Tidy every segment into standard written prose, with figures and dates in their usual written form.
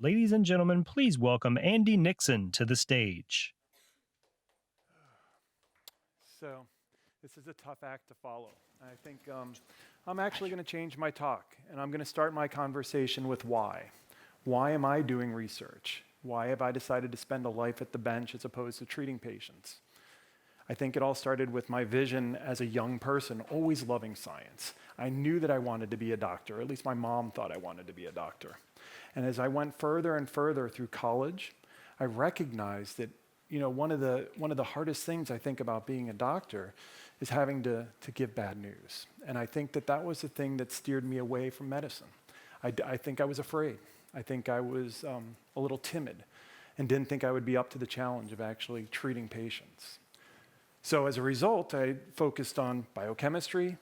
Ladies and gentlemen, please welcome Andy Nixon to the stage. So, this is a tough act to follow. I think I'm actually going to change my talk, and I'm going to start my conversation with why. Why am I doing research? Why have I decided to spend a life at the bench as opposed to treating patients? I think it all started with my vision as a young person, always loving science. I knew that I wanted to be a doctor, or at least my mom thought I wanted to be a doctor. And as I went further and further through college, I recognized that one of the hardest things I think about being a doctor is having to give bad news. And I think that was the thing that steered me away from medicine. I think I was afraid. I think I was a little timid and didn't think I would be up to the challenge of actually treating patients. So as a result, I focused on biochemistry,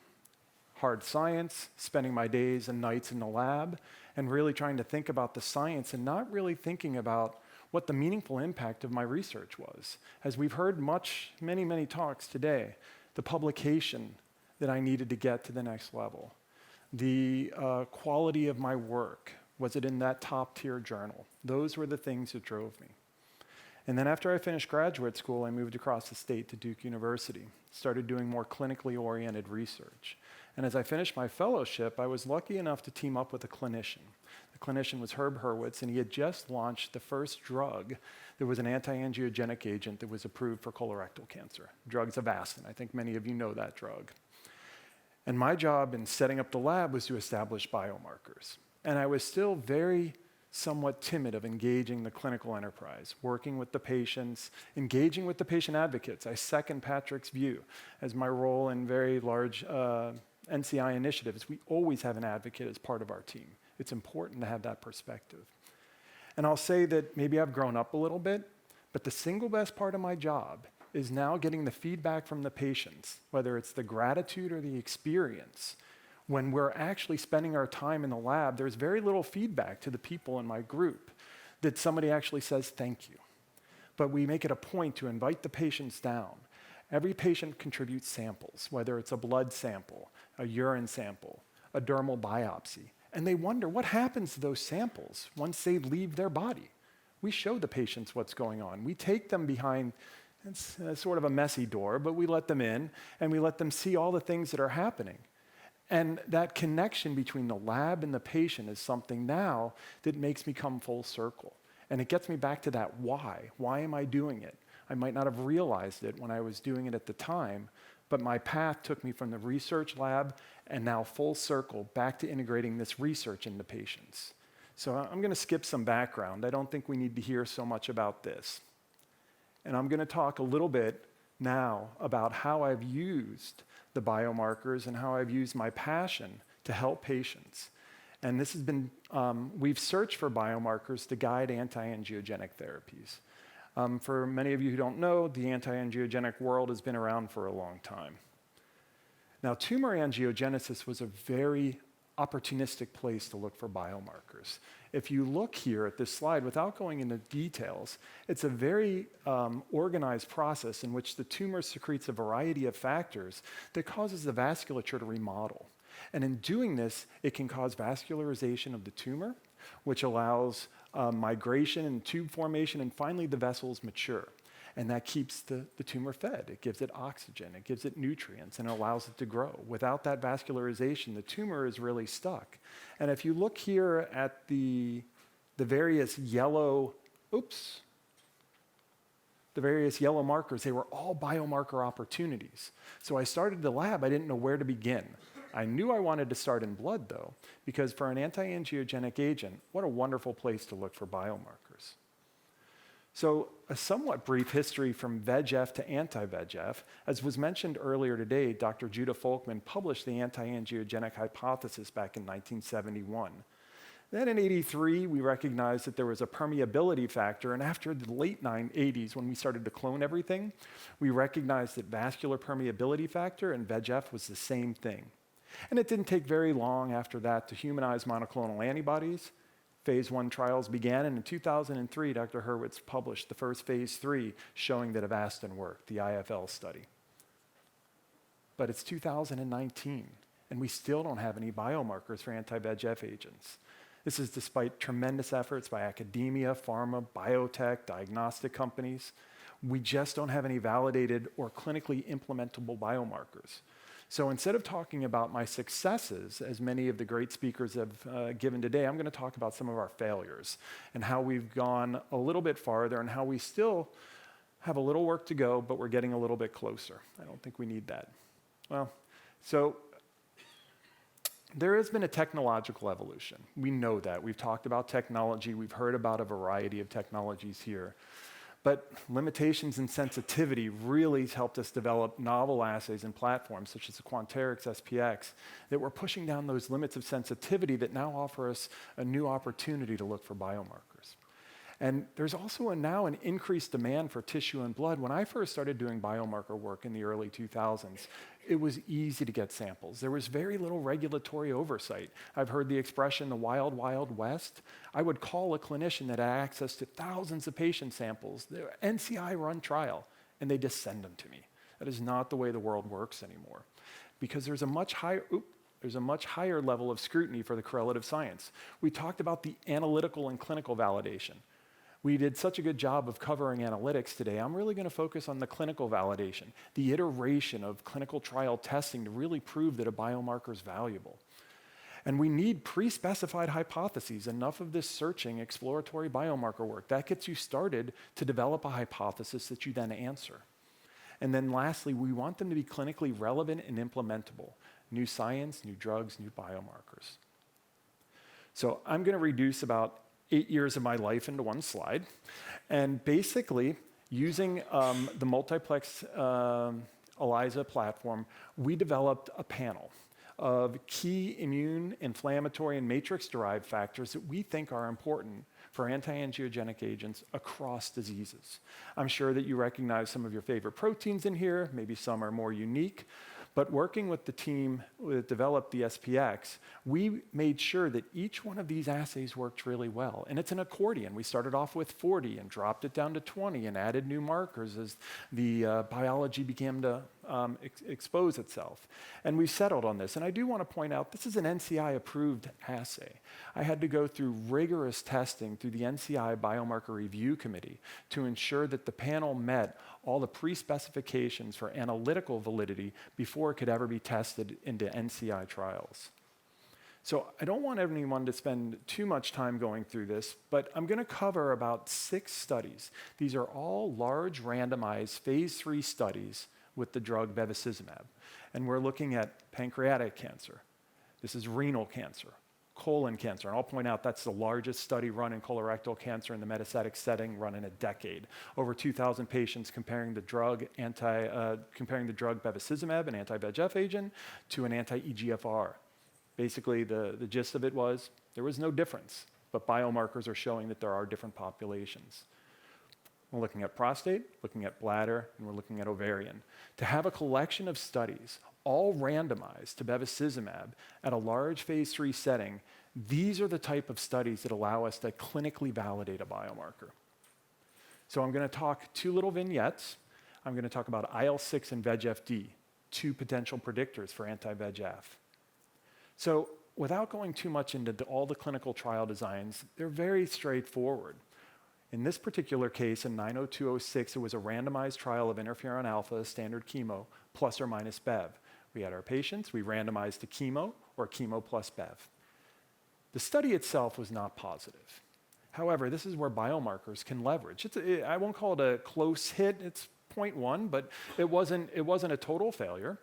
hard science, spending my days and nights in the lab, and really trying to think about the science and not really thinking about what the meaningful impact of my research was. As we've heard many talks today, the publication that I needed to get to the next level, the quality of my work, was it in that top tier journal? Those were the things that drove me. And then after I finished graduate school, I moved across the state to Duke University, started doing more clinically oriented research. And as I finished my fellowship, I was lucky enough to team up with a clinician. The clinician was Herb Hurwitz, and he had just launched the first drug that was an anti-angiogenic agent that was approved for colorectal cancer. Drug's Avastin. I think many of you know that drug. And my job in setting up the lab was to establish biomarkers. And I was still very somewhat timid of engaging the clinical enterprise, working with the patients, engaging with the patient advocates. I second Patrick's view as my role in very large NCI initiatives. We always have an advocate as part of our team. It's important to have that perspective. And I'll say that maybe I've grown up a little bit, but the single best part of my job is now getting the feedback from the patients, whether it's the gratitude or the experience. When we're actually spending our time in the lab, there's very little feedback to the people in my group that somebody actually says thank you. But we make it a point to invite the patients down. Every patient contributes samples, whether it's a blood sample, a urine sample, a dermal biopsy. And they wonder what happens to those samples once they leave their body. We show the patients what's going on. We take them behind, it's sort of a messy door, but we let them in and we let them see all the things that are happening. And that connection between the lab and the patient is something now that makes me come full circle. And it gets me back to that why. Why am I doing it? I might not have realized it when I was doing it at the time, but my path took me from the research lab and now full circle back to integrating this research into patients. So I'm going to skip some background. I don't think we need to hear so much about this. And I'm going to talk a little bit now about how I've used the biomarkers and how I've used my passion to help patients. And this has been, we've searched for biomarkers to guide anti-angiogenic therapies. For many of you who don't know, the anti-angiogenic world has been around for a long time. Now, tumorangiogenesis was a very opportunistic place to look for biomarkers. If you look here at this slide, without going into details, it's a very organized process in which the tumor secretes a variety of factors that causes the vasculature to remodel. And in doing this, it can cause vascularization of the tumor, which allows migration and tube formation, and finally the vessels mature. And that keeps the tumor fed. It gives it oxygen, it gives it nutrients, and it allows it to grow. Without that vascularization, the tumor is really stuck. And if you look here at the various yellow, the various yellow markers, they were all biomarker opportunities. So I started the lab, I didn't know where to begin. I knew I wanted to start in blood though, because for an anti-angiogenic agent, what a wonderful place to look for biomarkers. So a somewhat brief history from VEG-F to anti-VEGF. As was mentioned earlier today, Dr. Judah Folkman published the anti-angiogenic hypothesis back in 1971. Then in 83, we recognized that there was a permeability factor, and after the late 80s, when we started to clone everything, we recognized that vascular permeability factor and VEGF was the same thing. And it didn't take very long after that to humanize monoclonal antibodies. Phase 1 trials began, and in 2003, Dr. Hurwitz published the first phase 3 showing that Avastin worked, the IFL study. But it's 2019, and we still don't have any biomarkers for anti-VEGF agents. This is despite tremendous efforts by academia, pharma, biotech, diagnostic companies. We just don't have any validated or clinically implementable biomarkers. So instead of talking about my successes, as many of the great speakers have given today, I'm going to talk about some of our failures and how we've gone a little bit farther and how we still have a little work to go, but we're getting a little bit closer. I don't think we need that. Well, so there has been a technological evolution. We know that. We've talked about technology. We've heard about a variety of technologies here. But limitations in sensitivity really has helped us develop novel assays and platforms, such as the Quanterix SPX, that we're pushing down those limits of sensitivity that now offer us a new opportunity to look for biomarkers. And there's also now an increased demand for tissue and blood. When I first started doing biomarker work in the early 2000s, it was easy to get samples. There was very little regulatory oversight. I've heard the expression, the wild, wild west. I would call a clinician that had access to thousands of patient samples, the NCI-run trial, and they just send them to me. That is not the way the world works anymore, because there's a much higher level of scrutiny for the correlative science. We talked about the analytical and clinical validation. We did such a good job of covering analytics today. I'm really going to focus on the clinical validation, the iteration of clinical trial testing to really prove that a biomarker is valuable. And we need pre-specified hypotheses, enough of this searching exploratory biomarker work. That gets you started to develop a hypothesis that you then answer. And then lastly, we want them to be clinically relevant and implementable. New science, new drugs, new biomarkers. So I'm going to reduce about 8 years of my life into one slide. And basically, using the multiplex ELISA platform, we developed a panel of key immune, inflammatory, and matrix-derived factors that we think are important for anti-angiogenic agents across diseases. I'm sure that you recognize some of your favorite proteins in here. Maybe some are more unique. But working with the team that developed the SPX, we made sure that each one of these assays worked really well. And it's an accordion. We started off with 40 and dropped it down to 20 and added new markers as the biology began to expose itself. And we settled on this. And I do want to point out, this is an NCI-approved assay. I had to go through rigorous testing through the NCI Biomarker Review Committee to ensure that the panel met all the pre-specifications for analytical validity before it could ever be tested into NCI trials. So I don't want anyone to spend too much time going through this, but I'm going to cover about 6 studies. These are all large randomized phase 3 studies with the drug bevacizumab. And we're looking at pancreatic cancer. This is renal cancer, colon cancer. And I'll point out that's the largest study run in colorectal cancer in the metastatic setting, run in a decade. Over 2,000 patients comparing the drug bevacizumab, an anti-VEGF agent, to an anti-EGFR. Basically, the gist of it was there was no difference, but biomarkers are showing that there are different populations. We're looking at prostate, looking at bladder, and we're looking at ovarian. To have a collection of studies, all randomized to bevacizumab at a large phase 3 setting, these are the type of studies that allow us to clinically validate a biomarker. So I'm going to talk 2 little vignettes. I'm going to talk about IL6 and VEGF-D, 2 potential predictors for anti-VEGF. So without going too much into all the clinical trial designs, they're very straightforward. In this particular case, in 90206, it was a randomized trial of interferon alpha, standard chemo, plus or minus Bev. We had our patients, we randomized to chemo or chemo plus Bev. The study itself was not positive. However, this is where biomarkers can leverage. I won't call it a close hit, it's 0.1, but it wasn't a total failure.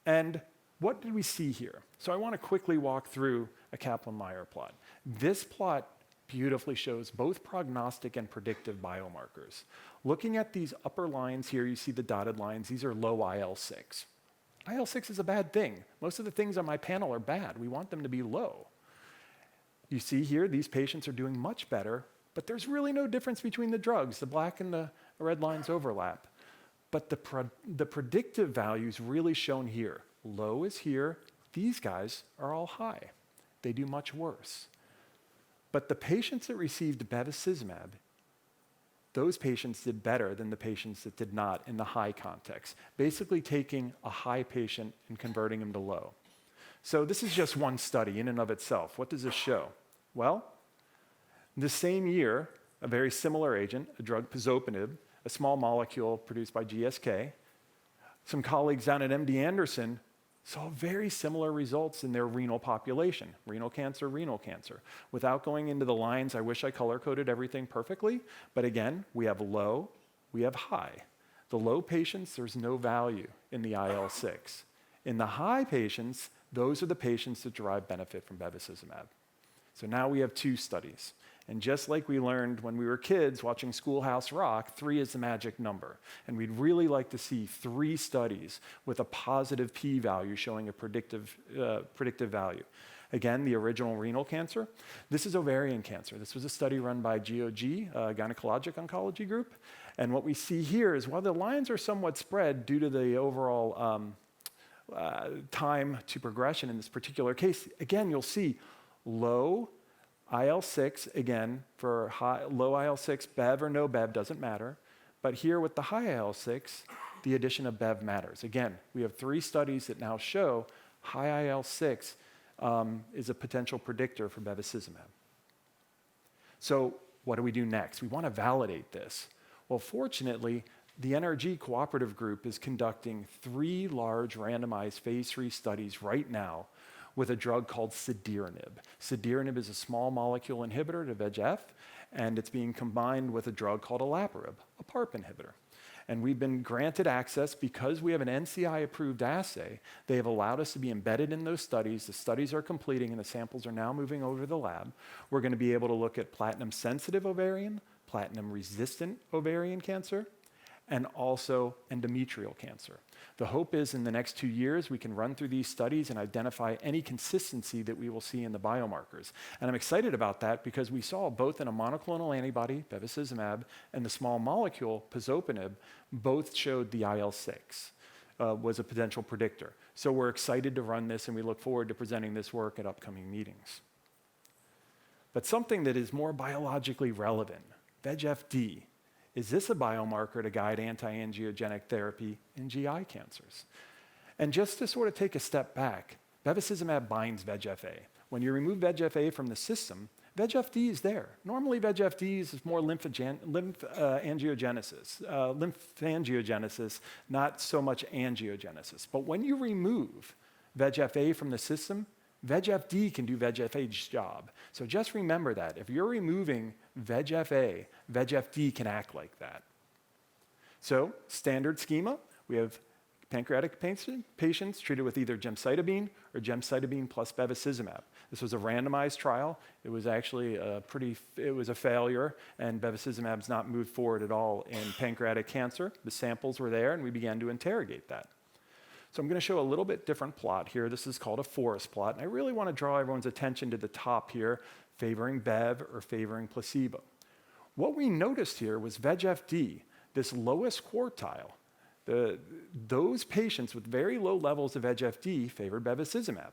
And what did we see here? So I want to quickly walk through a Kaplanmeier plot. This plot beautifully shows both prognostic and predictive biomarkers. Looking at these upper lines here, you see the dotted lines. These are low IL6. IL6 is a bad thing. Most of the things on my panel are bad. We want them to be low. You see here, these patients are doing much better, but there's really no difference between the drugs. The black and the red lines overlap. But the predictive value is really shown here. Low is here. These guys are all high. They do much worse. But the patients that received bevacizumab, those patients did better than the patients that did not in the high context, basically taking a high patient and converting him to low. So this is just one study in and of itself. What does this show? Well, the same year, a very similar agent, a drug pazopanib, a small molecule produced by GSK, some colleagues down at MD Anderson saw very similar results in their renal population, renal cancer. Without going into the lines, I wish I color-coded everything perfectly, but again, we have low, we have high. The low patients, there's no value in the IL6. In the high patients, those are the patients that derive benefit from bevacizumab. So now we have two studies. And just like we learned when we were kids watching Schoolhouse Rock, 3 is the magic number. And we'd really like to see 3 studies with a positive p-value showing a predictive value. Again, the original renal cancer. This is ovarian cancer. This was a study run by GOG, Gynecologic Oncology Group. And what we see here is while the lines are somewhat spread due to the overall time to progression in this particular case, again, you'll see low IL6, again, for low IL6, Bev or no Bev, doesn't matter. But here with the high IL6, the addition of Bev matters. Again, we have 3 studies that now show high IL6 is a potential predictor for bevacizumab. So what do we do next? We want to validate this. Well, fortunately, the NRG Cooperative Group is conducting 3 large randomized phase 3 studies right now with a drug called cediranib. Cediranib is a small molecule inhibitor to VEG-F, and it's being combined with a drug called olaparib, a PARP inhibitor. And we've been granted access because we have an NCI-approved assay. They have allowed us to be embedded in those studies. The studies are completing, and the samples are now moving over to the lab. We're going to be able to look at platinum-sensitive ovarian, platinum-resistant ovarian cancer, and also endometrial cancer. The hope is in the next 2 years, we can run through these studies and identify any consistency that we will see in the biomarkers. And I'm excited about that because we saw both in a monoclonal antibody, bevacizumab, and the small molecule, pazopanib, both showed the IL6 was a potential predictor. So we're excited to run this, and we look forward to presenting this work at upcoming meetings. But something that is more biologically relevant, VEGF-D. Is this a biomarker to guide anti-angiogenic therapy in GI cancers? And just to sort of take a step back, bevacizumab binds VEGF-A. When you remove VEGF-A from the system, VEGF-D is there. Normally, VEGF-D is more lymphangiogenosis, not so much angiogenesis. But when you remove VEGF-A from the system, VEGF-D can do VEGF-A's job. So just remember that. If you're removing VEGF-A, VEGF-D can act like that. So standard schema, we have pancreatic patients treated with either gemcitabine or gemcitabine plus bevacizumab. This was a randomized trial. It was actually a failure, and bevacizumab's not moved forward at all in pancreatic cancer. The samples were there, and we began to interrogate that. So I'm going to show a little bit different plot here. This is called a forest plot, and I really want to draw everyone's attention to the top here, favoring Bev or favoring placebo. What we noticed here was VEGF-D, this lowest quartile. Those patients with very low levels of VEGF-D favored bevacizumab.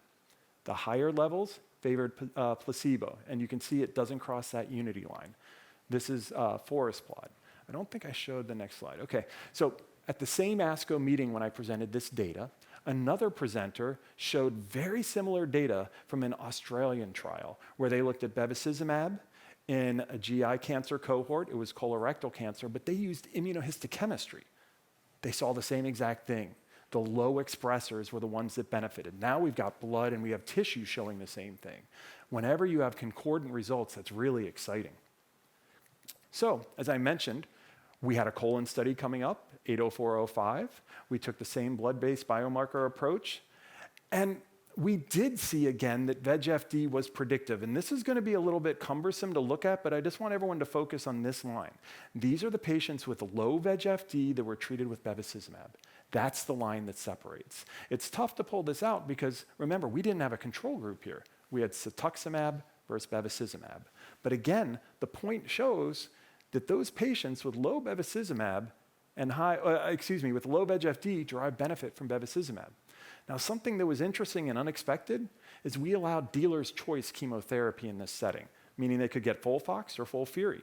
The higher levels favored placebo, and you can see it doesn't cross that unity line. This is forest plot. I don't think I showed the next slide. Okay, so at the same ASCO meeting when I presented this data, another presenter showed very similar data from an Australian trial where they looked at bevacizumab in a GI cancer cohort. It was colorectal cancer, but they used immunohistochemistry. They saw the same exact thing. The low expressors were the ones that benefited. Now we've got blood and we have tissue showing the same thing. Whenever you have concordant results, that's really exciting. So, as I mentioned, we had a colon study coming up, 80405. We took the same blood-based biomarker approach, and we did see again that VEGF-D was predictive. And this is going to be a little bit cumbersome to look at, but I just want everyone to focus on this line. These are the patients with low VEGF-D that were treated with bevacizumab. That's the line that separates. It's tough to pull this out because, remember, we didn't have a control group here. We had cetuximab versus bevacizumab. But again, the point shows that those patients with low bevacizumab and with low VEGF-D derive benefit from bevacizumab. Now, something that was interesting and unexpected is we allowed dealer's choice chemotherapy in this setting, meaning they could get FOLFOX or FOLFIRI.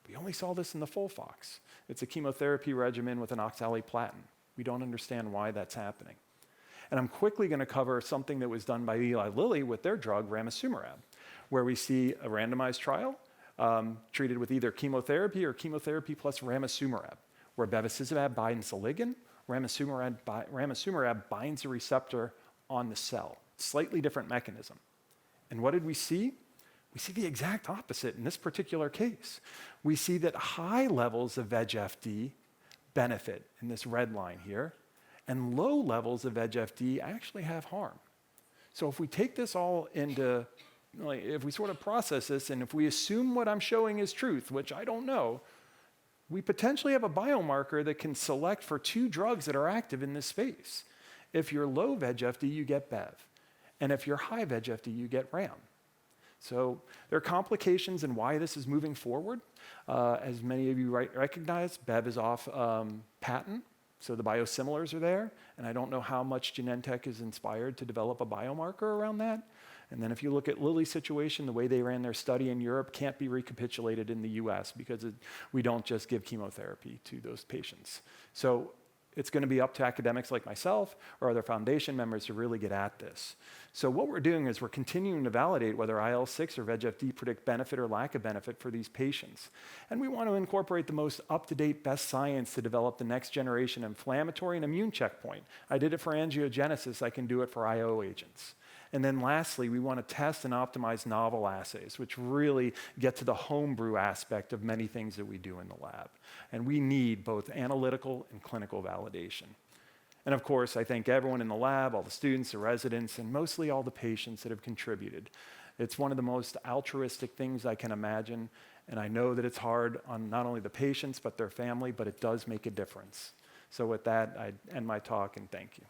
We only saw this in the FOLFOX. It's a chemotherapy regimen with an oxaliplatin. We don't understand why that's happening. And I'm quickly going to cover something that was done by Eli Lilly with their drug, ramucirumab, where we see a randomized trial treated with either chemotherapy or chemotherapy plus ramucirumab, where bevacizumab binds the ligand, ramucirumab binds a receptor on the cell. Slightly different mechanism. And what did we see? We see the exact opposite in this particular case. We see that high levels of VEGF-D benefit in this red line here, and low levels of VEGF-D actually have harm. So if we take this all into, if we sort of process this, and if we assume what I'm showing is truth, which I don't know, we potentially have a biomarker that can select for two drugs that are active in this space. If you're low VEGF-D, you get BEV. And if you're high VEGF-D, you get RAM. So there are complications in why this is moving forward. As many of you recognize, BEV is off patent, so the biosimilars are there, and I don't know how much Genentech is inspired to develop a biomarker around that. And then if you look at Lilly's situation, the way they ran their study in Europe can't be recapitulated in the US because we don't just give chemotherapy to those patients. So it's going to be up to academics like myself or other foundation members to really get at this. So what we're doing is we're continuing to validate whether IL6 or VEGF-D predict benefit or lack of benefit for these patients. And we want to incorporate the most up-to-date best science to develop the next generation inflammatory and immune checkpoint. I did it for angiogenesis, I can do it for IO agents. And then lastly, we want to test and optimize novel assays, which really get to the homebrew aspect of many things that we do in the lab. And we need both analytical and clinical validation. And of course, I thank everyone in the lab, all the students, the residents, and mostly all the patients that have contributed. It's one of the most altruistic things I can imagine, and I know that it's hard on not only the patients, but their family, but it does make a difference. So with that, I end my talk, and thank you.